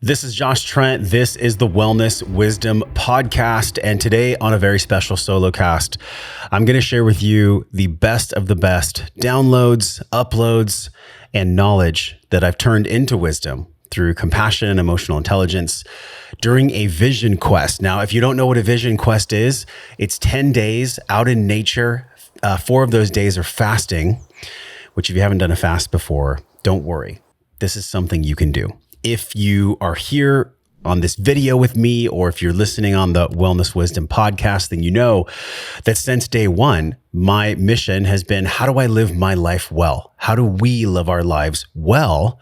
This is Josh Trent. This is the Wellness Wisdom Podcast. And today on a very special solo cast, I'm going to share with you the best of the best downloads, uploads, and knowledge that I've turned into wisdom through compassion and emotional intelligence during a vision quest. Now, if you don't know what a vision quest is, it's 10 days out in nature. 4 of those days are fasting, which if you haven't done a fast before, don't worry. This is something you can do. If you are here on this video with me, or if you're listening on the Wellness Wisdom Podcast, then you know that since day one, my mission has been, how do I live my life well? How do we live our lives well?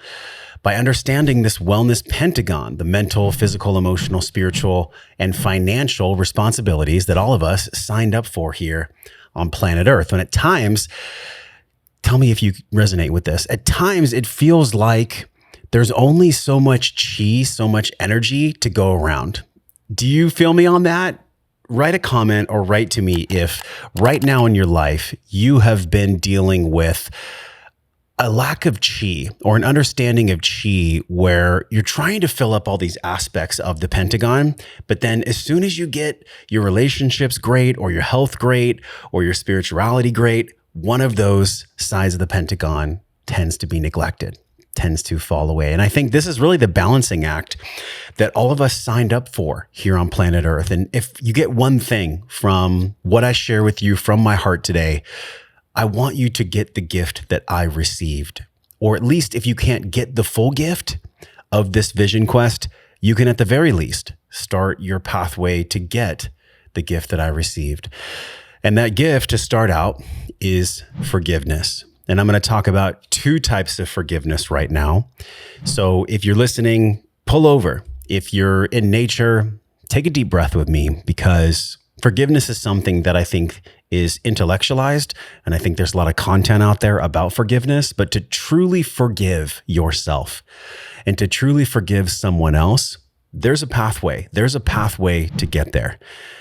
By understanding this wellness pentagon, the mental, physical, emotional, spiritual, and financial responsibilities that all of us signed up for here on planet Earth. And at times, tell me if you resonate with this, at times it feels like there's only so much chi, so much energy to go around. Do you feel me on that? Write a comment or write to me if right now in your life you have been dealing with a lack of chi or an understanding of chi where you're trying to fill up all these aspects of the Pentagon, but then as soon as you get your relationships great or your health great or your spirituality great, one of those sides of the Pentagon tends to be neglected, tends to fall away. And I think this is really the balancing act that all of us signed up for here on planet Earth. And if you get one thing from what I share with you from my heart today, I want you to get the gift that I received. Or at least if you can't get the full gift of this vision quest, you can at the very least start your pathway to get the gift that I received. And that gift to start out is forgiveness. And I'm going to talk about 2 types of forgiveness right now. So if you're listening, pull over. If you're in nature, take a deep breath with me, because forgiveness is something that I think is intellectualized. And I think there's a lot of content out there about forgiveness, but to truly forgive yourself and to truly forgive someone else, there's a pathway. There's a pathway to get there.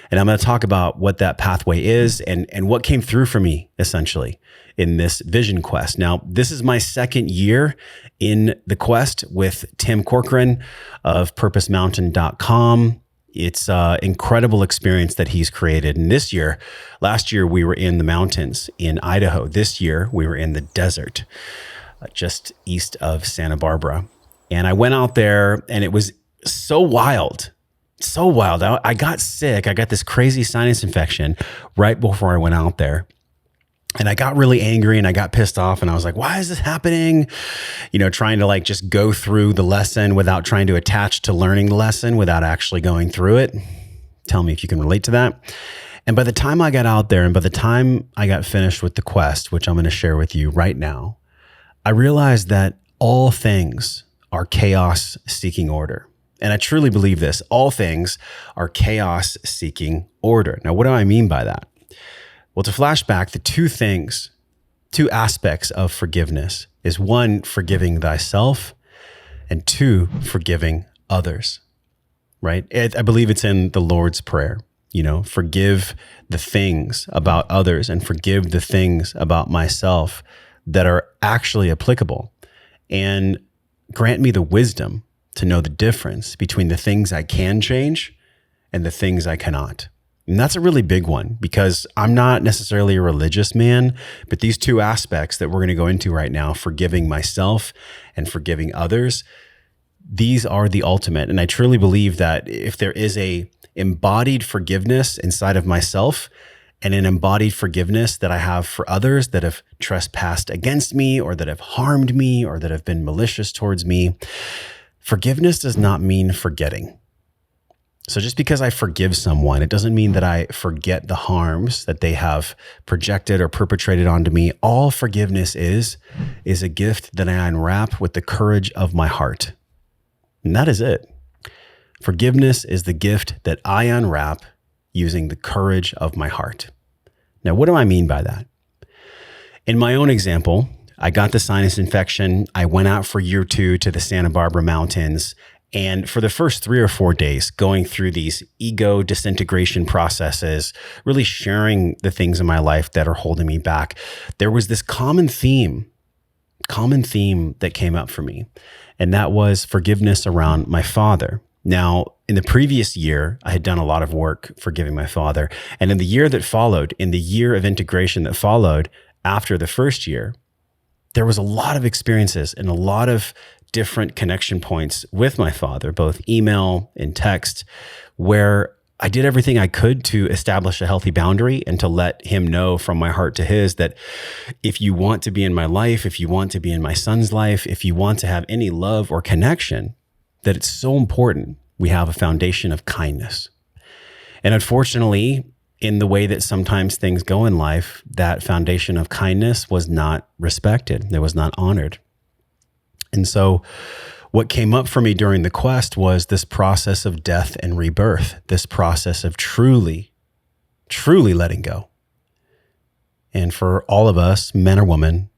And I'm going to talk about what that pathway is and what came through for me, essentially, in this vision quest. Now, this is my 2nd year in the quest with Tim Corcoran of purposemountain.com. It's an incredible experience that he's created. And last year, we were in the mountains in Idaho. This year, we were in the desert, just east of Santa Barbara. And I went out there and it was so wild. So wild. I got sick. I got this crazy sinus infection right before I went out there. And I got really angry and I got pissed off and I was like, why is this happening? Trying to just go through the lesson without trying to attach to learning the lesson without actually going through it. Tell me if you can relate to that. And by the time I got out there and by the time I got finished with the quest, which I'm going to share with you right now, I realized that all things are chaos seeking order. And I truly believe this. All things are chaos seeking order. Now, what do I mean by that? Well, to flash back, the 2 aspects of forgiveness is 1, forgiving thyself, and 2, forgiving others, right? I believe it's in the Lord's Prayer, forgive the things about others and forgive the things about myself that are actually applicable, and grant me the wisdom to know the difference between the things I can change and the things I cannot. And that's a really big one, because I'm not necessarily a religious man, but these 2 aspects that we're going to go into right now, forgiving myself and forgiving others, these are the ultimate. And I truly believe that if there is a embodied forgiveness inside of myself and an embodied forgiveness that I have for others that have trespassed against me or that have harmed me or that have been malicious towards me, forgiveness does not mean forgetting. So just because I forgive someone, it doesn't mean that I forget the harms that they have projected or perpetrated onto me. All forgiveness is a gift that I unwrap with the courage of my heart. And that is it. Forgiveness is the gift that I unwrap using the courage of my heart. Now, what do I mean by that? In my own example, I got the sinus infection. I went out for year 2 to the Santa Barbara mountains. And for the first 3 or 4 days, going through these ego disintegration processes, really sharing the things in my life that are holding me back, there was this common theme that came up for me. And that was forgiveness around my father. Now, in the previous year, I had done a lot of work forgiving my father. And in the year that followed, in the year of integration that followed after the first year, there was a lot of experiences and a lot of different connection points with my father, both email and text, where I did everything I could to establish a healthy boundary and to let him know from my heart to his that if you want to be in my life, if you want to be in my son's life, if you want to have any love or connection, that it's so important we have a foundation of kindness. And unfortunately, in the way that sometimes things go in life, that foundation of kindness was not respected. It was not honored. And so what came up for me during the quest was this process of death and rebirth, this process of truly, truly letting go. And for all of us, men or women,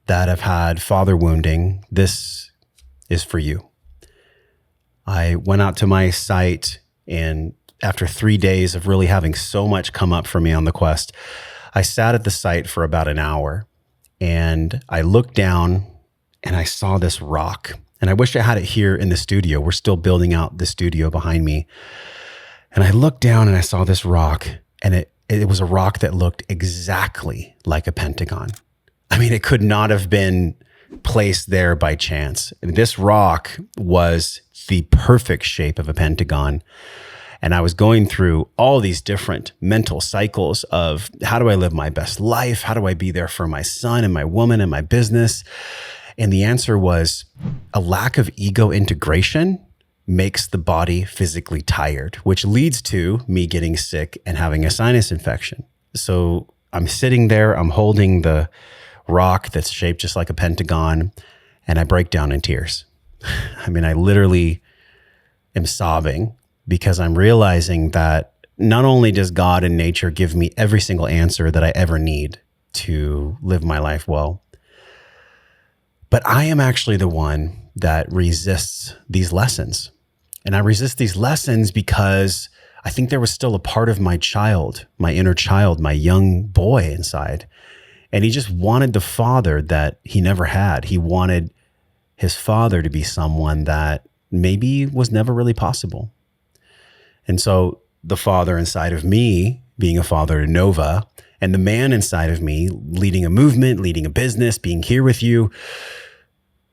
that have had father wounding, this is for you. I went out to my site, and after 3 days of really having so much come up for me on the quest, I sat at the site for about an hour, and I looked down and I saw this rock. And I wish I had it here in the studio. We're still building out the studio behind me. And I looked down and I saw this rock, and it was a rock that looked exactly like a pentagon. I mean, it could not have been placed there by chance. This rock was the perfect shape of a pentagon. And I was going through all these different mental cycles of how do I live my best life? How do I be there for my son and my woman and my business? And the answer was a lack of ego integration makes the body physically tired, which leads to me getting sick and having a sinus infection. So I'm sitting there, I'm holding the rock that's shaped just like a pentagon, and I break down in tears. I mean, I literally am sobbing because I'm realizing that not only does God and nature give me every single answer that I ever need to live my life well, but I am actually the one that resists these lessons. And I resist these lessons because I think there was still a part of my child, my inner child, my young boy inside. And he just wanted the father that he never had. He wanted his father to be someone that maybe was never really possible. And so the father inside of me, being a father to Nova, and the man inside of me, leading a movement, leading a business, being here with you,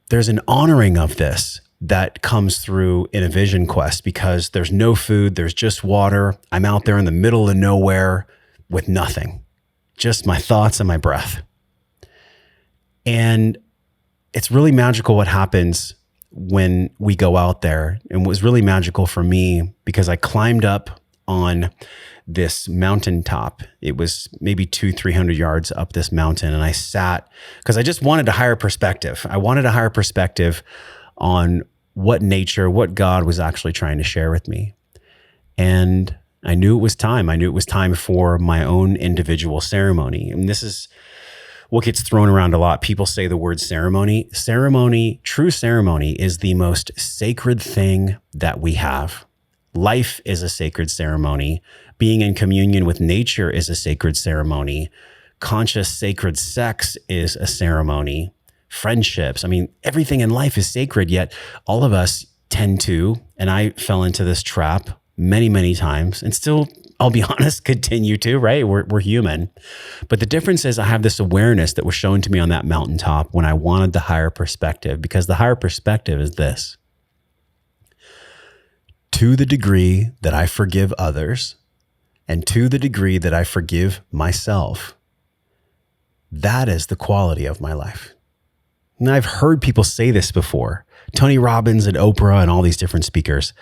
there's an honoring of this that comes through in a vision quest because there's no food, there's just water. I'm out there in the middle of nowhere with nothing, just my thoughts and my breath. And it's really magical what happens when we go out there. And it was really magical for me because I climbed up on this mountaintop. It was maybe 200-300 yards up this mountain. And I sat because I just wanted a higher perspective. I wanted a higher perspective on what nature, what God was actually trying to share with me. And I knew it was time. I knew it was time for my own individual ceremony. And this is what gets thrown around a lot. People say the word ceremony. Ceremony, true ceremony, is the most sacred thing that we have. Life is a sacred ceremony. Being in communion with nature is a sacred ceremony. Conscious sacred sex is a ceremony. Friendships, I mean, everything in life is sacred, yet all of us tend to, and I fell into this trap many, many times, and still, I'll be honest, continue to, right? We're human. But the difference is I have this awareness that was shown to me on that mountaintop when I wanted the higher perspective, because the higher perspective is this. To the degree that I forgive others, and to the degree that I forgive myself, that is the quality of my life. And I've heard people say this before, Tony Robbins and Oprah and all these different speakers.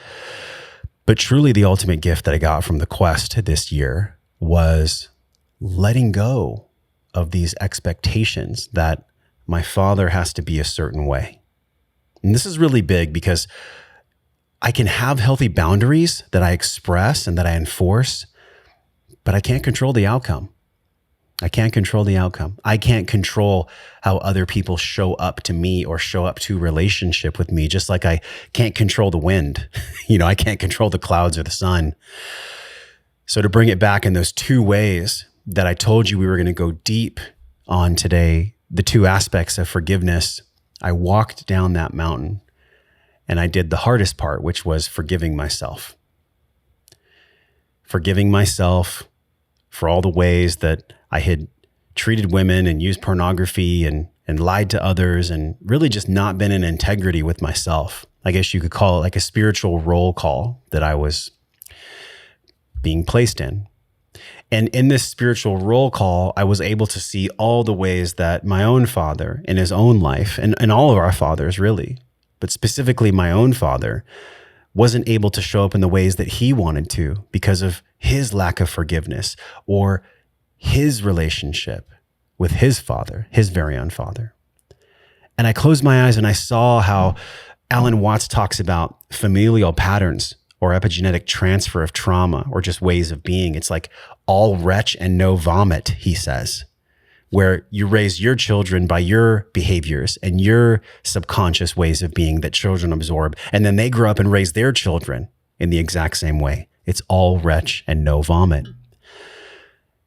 But truly the ultimate gift that I got from the quest this year was letting go of these expectations that my father has to be a certain way. And this is really big because I can have healthy boundaries that I express and that I enforce, but I can't control the outcome. I can't control the outcome. I can't control how other people show up to me or show up to relationship with me, just like I can't control the wind. I can't control the clouds or the sun. So to bring it back in those two ways that I told you we were going to go deep on today, the two aspects of forgiveness, I walked down that mountain And I did the hardest part, which was forgiving myself. Forgiving myself for all the ways that I had treated women and used pornography and lied to others and really just not been in integrity with myself. I guess you could call it like a spiritual roll call that I was being placed in. And in this spiritual roll call, I was able to see all the ways that my own father in his own life, and all of our fathers really, but specifically my own father, wasn't able to show up in the ways that he wanted to because of his lack of forgiveness or his relationship with his father, his very own father. And I closed my eyes and I saw how Alan Watts talks about familial patterns or epigenetic transfer of trauma or just ways of being. It's like all retch and no vomit, he says, where you raise your children by your behaviors and your subconscious ways of being that children absorb. And then they grow up and raise their children in the exact same way. It's all retch and no vomit.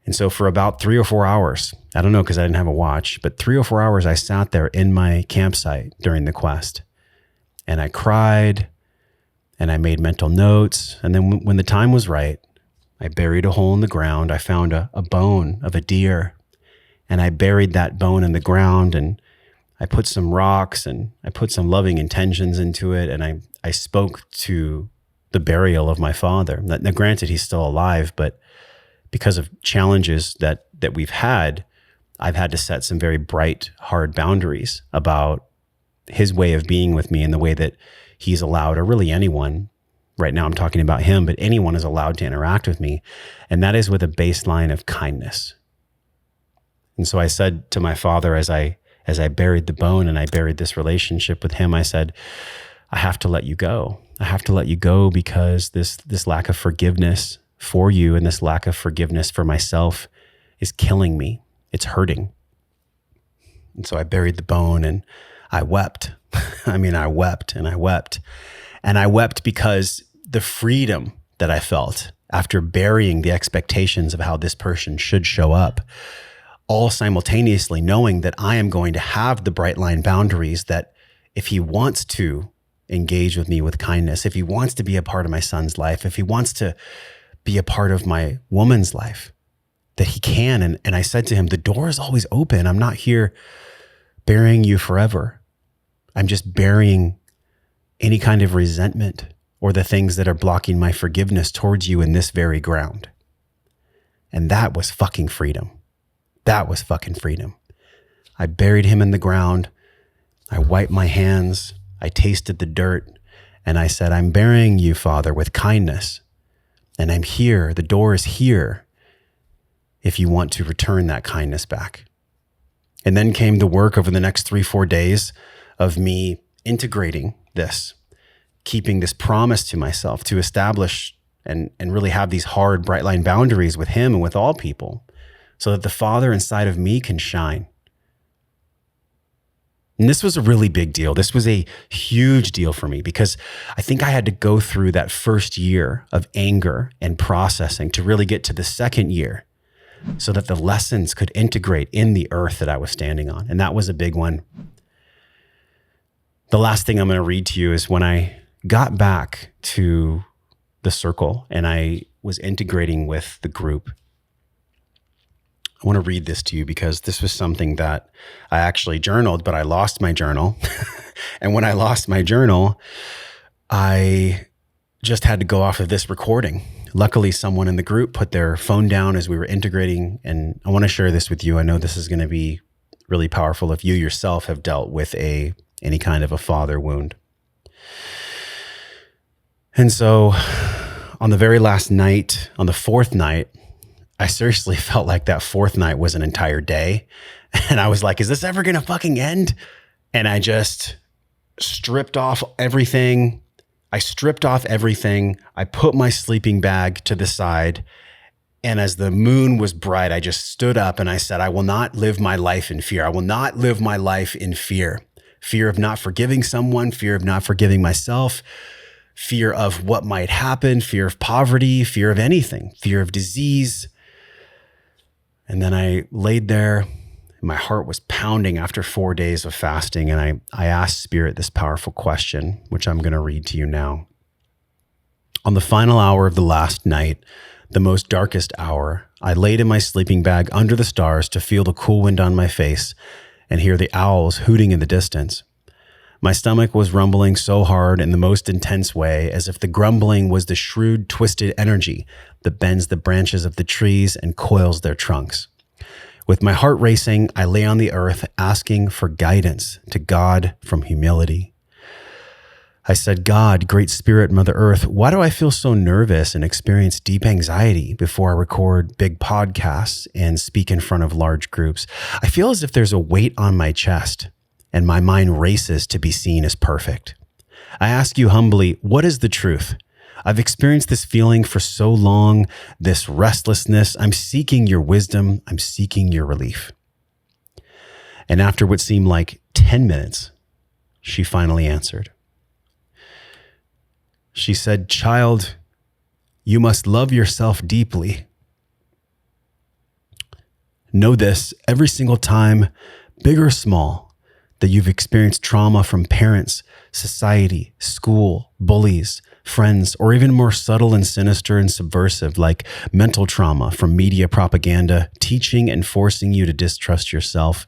And so for about 3 or 4 hours, I don't know because I didn't have a watch, but 3 or 4 hours I sat there in my campsite during the quest. And I cried and I made mental notes. And then when the time was right, I buried a hole in the ground. I found a bone of a deer and I buried that bone in the ground and I put some rocks and I put some loving intentions into it. And I spoke to the burial of my father. Now, granted, he's still alive, but because of challenges that we've had, I've had to set some very bright, hard boundaries about his way of being with me and the way that he's allowed, or really anyone, right now I'm talking about him, but anyone is allowed to interact with me. And that is with a baseline of kindness. And so I said to my father, as I buried the bone and I buried this relationship with him, I said, I have to let you go. I have to let you go because this lack of forgiveness for you and this lack of forgiveness for myself is killing me. It's hurting. And so I buried the bone and I wept. I mean, I wept and I wept. And I wept because the freedom that I felt after burying the expectations of how this person should show up, all simultaneously knowing that I am going to have the bright line boundaries that if he wants to engage with me with kindness, if he wants to be a part of my son's life, if he wants to be a part of my woman's life, that he can. And I said to him, the door is always open. I'm not here burying you forever. I'm just burying any kind of resentment or the things that are blocking my forgiveness towards you in this very ground. And that was fucking freedom. That was fucking freedom. I buried him in the ground. I wiped my hands. I tasted the dirt. And I said, I'm burying you, Father, with kindness. And I'm here. The door is here if you want to return that kindness back. And then came the work over the next 3-4 days of me integrating this, keeping this promise to myself to establish and really have these hard, bright line boundaries with him and with all people so that the Father inside of me can shine. And this was a really big deal. This was a huge deal for me because I think I had to go through that first year of anger and processing to really get to the second year so that the lessons could integrate in the earth that I was standing on. And that was a big one. The last thing I'm going to read to you is when I got back to the circle and I was integrating with the group. I want to read this to you because this was something that I actually journaled, but I lost my journal. And when I lost my journal, I just had to go off of this recording. Luckily, someone in the group put their phone down as we were integrating. And I want to share this with you. I know this is going to be really powerful if you yourself have dealt with any kind of a father wound. And so on the very last night, on the fourth night, I seriously felt like that fourth night was an entire day. And I was like, is this ever going to fucking end? And I just stripped off everything. I put my sleeping bag to the side. And as the moon was bright, I just stood up and I said, I will not live my life in fear. I will not live my life in fear. Fear of not forgiving someone, fear of not forgiving myself, fear of what might happen, fear of poverty, fear of anything, fear of disease. And then I laid there My heart was pounding after 4 days of fasting, and I asked Spirit this powerful question, which I'm going to read to you now. On the final hour of the last night, the most darkest hour, I laid in my sleeping bag under the stars to feel the cool wind on my face and hear the owls hooting in the distance. My stomach was rumbling so hard in the most intense way, as if the grumbling was the shrewd, twisted energy that bends the branches of the trees and coils their trunks. With my heart racing, I lay on the earth asking for guidance to God from humility. I said, God, Great Spirit, Mother Earth, why do I feel so nervous and experience deep anxiety before I record big podcasts and speak in front of large groups? I feel as if there's a weight on my chest and my mind races to be seen as perfect. I ask you humbly, what is the truth? I've experienced this feeling for so long, this restlessness. I'm seeking your wisdom. I'm seeking your relief. And after what seemed like 10 minutes, she finally answered. She said, child, you must love yourself deeply. Know this, every single time, big or small, that you've experienced trauma from parents, society, school, bullies, friends, or even more subtle and sinister and subversive, like mental trauma from media propaganda, teaching and forcing you to distrust yourself.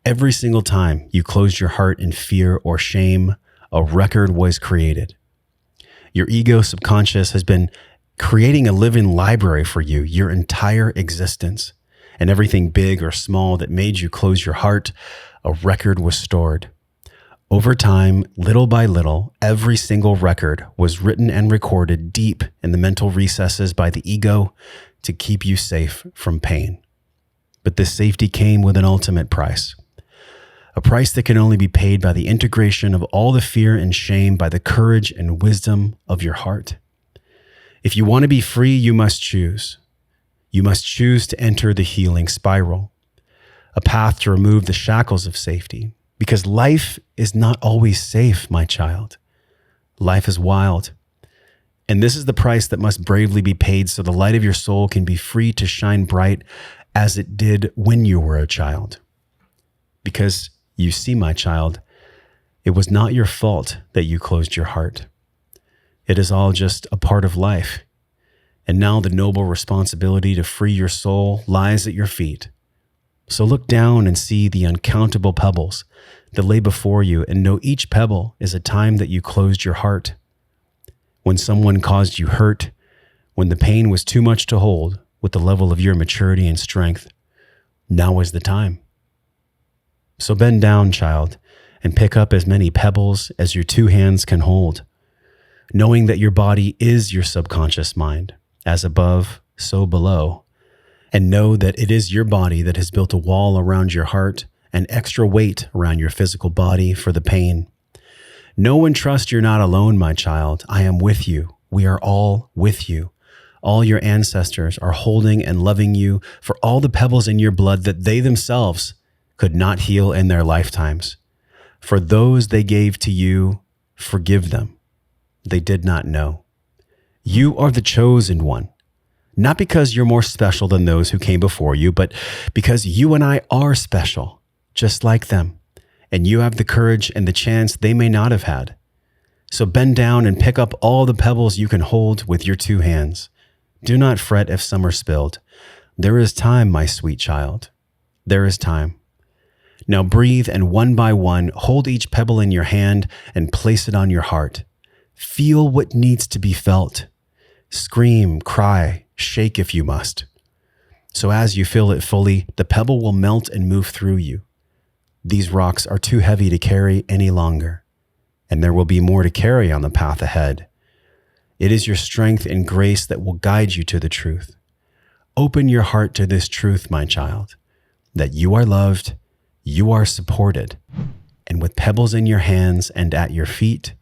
Every single time you closed your heart in fear or shame, a record was created. Your ego subconscious has been creating a living library for you your entire existence. And everything big or small that made you close your heart, a record was stored. Over time, little by little, every single record was written and recorded deep in the mental recesses by the ego to keep you safe from pain. But this safety came with an ultimate price. A price that can only be paid by the integration of all the fear and shame by the courage and wisdom of your heart. If you want to be free, you must choose. You must choose to enter the healing spiral, a path to remove the shackles of safety, because life is not always safe, my child. Life is wild. And this is the price that must bravely be paid so the light of your soul can be free to shine bright as it did when you were a child. Because you see, my child, it was not your fault that you closed your heart. It is all just a part of life. And now the noble responsibility to free your soul lies at your feet. So look down and see the uncountable pebbles that lay before you, and know each pebble is a time that you closed your heart. When someone caused you hurt, when the pain was too much to hold with the level of your maturity and strength, now is the time. So bend down, child, and pick up as many pebbles as your two hands can hold, knowing that your body is your subconscious mind, as above, so below. And know that it is your body that has built a wall around your heart and extra weight around your physical body for the pain. Know and trust you're not alone, my child. I am with you. We are all with you. All your ancestors are holding and loving you for all the pebbles in your blood that they themselves could not heal in their lifetimes. For those they gave to you, forgive them. They did not know. You are the chosen one. Not because you're more special than those who came before you, but because you and I are special, just like them. And you have the courage and the chance they may not have had. So bend down and pick up all the pebbles you can hold with your two hands. Do not fret if some are spilled. There is time, my sweet child. There is time. Now breathe, and one by one, hold each pebble in your hand and place it on your heart. Feel what needs to be felt. Scream, cry, shake if you must. So as you feel it fully, the pebble will melt and move through you. These rocks are too heavy to carry any longer, and there will be more to carry on the path ahead. It is your strength and grace that will guide you to the truth. Open your heart to this truth, my child, that you are loved, you are supported, and with pebbles in your hands and at your feet,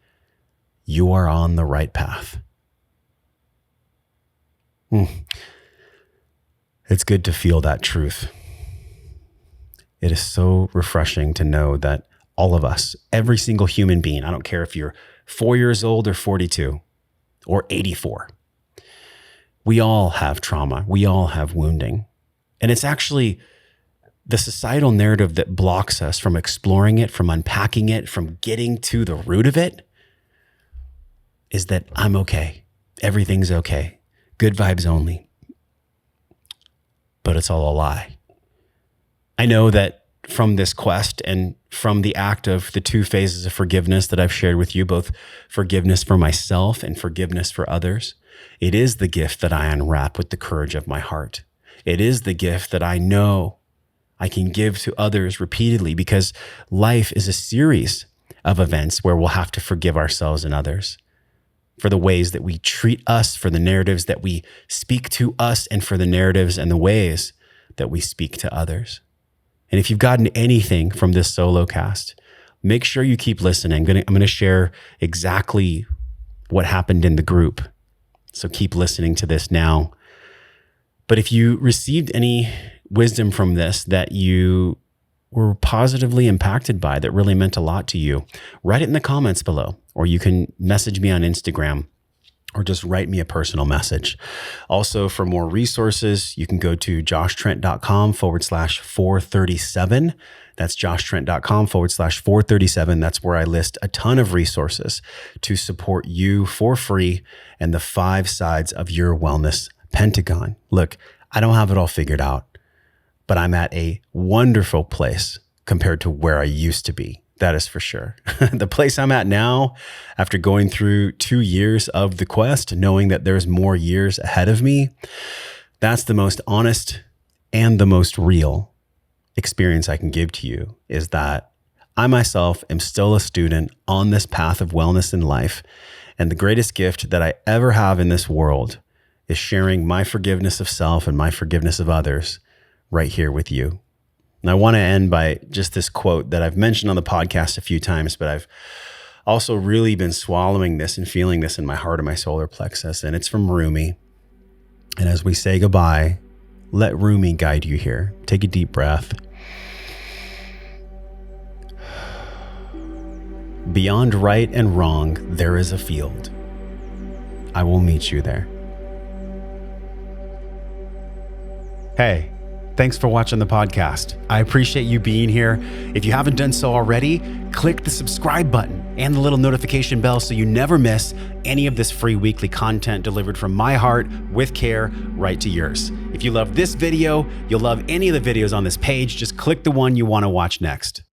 you are on the right path. It's good to feel that truth. It is so refreshing to know that all of us, every single human being, I don't care if you're 4 years old or 42 or 84, we all have trauma. We all have wounding. And it's actually the societal narrative that blocks us from exploring it, from unpacking it, from getting to the root of it is that I'm okay. Everything's okay. Good vibes only. But it's all a lie. I know that from this quest and from the act of the 2 phases of forgiveness that I've shared with you, both forgiveness for myself and forgiveness for others, it is the gift that I unwrap with the courage of my heart. It is the gift that I know I can give to others repeatedly, because life is a series of events where we'll have to forgive ourselves and others for the ways that we treat us, for the narratives that we speak to us, and for the narratives and the ways that we speak to others. And if you've gotten anything from this solo cast, make sure you keep listening. I'm going to share exactly what happened in the group. So keep listening to this now. But if you received any wisdom from this that you were positively impacted by, that really meant a lot to you, write it in the comments below, or you can message me on Instagram, or just write me a personal message. Also, for more resources, you can go to joshtrent.com/437. That's joshtrent.com/437. That's where I list a ton of resources to support you for free and the 5 sides of your wellness Pentagon. Look, I don't have it all figured out, but I'm at a wonderful place compared to where I used to be. That is for sure. The place I'm at now, after going through 2 years of the quest, knowing that there's more years ahead of me, that's the most honest and the most real experience I can give to you, is that I myself am still a student on this path of wellness in life. And the greatest gift that I ever have in this world is sharing my forgiveness of self and my forgiveness of others right here with you. And I want to end by just this quote that I've mentioned on the podcast a few times, but I've also really been swallowing this and feeling this in my heart and my solar plexus. And it's from Rumi. And as we say goodbye, let Rumi guide you here. Take a deep breath. Beyond right and wrong, there is a field. I will meet you there. Hey. Thanks for watching the podcast. I appreciate you being here. If you haven't done so already, click the subscribe button and the little notification bell so you never miss any of this free weekly content delivered from my heart with care right to yours. If you love this video, you'll love any of the videos on this page. Just click the one you want to watch next.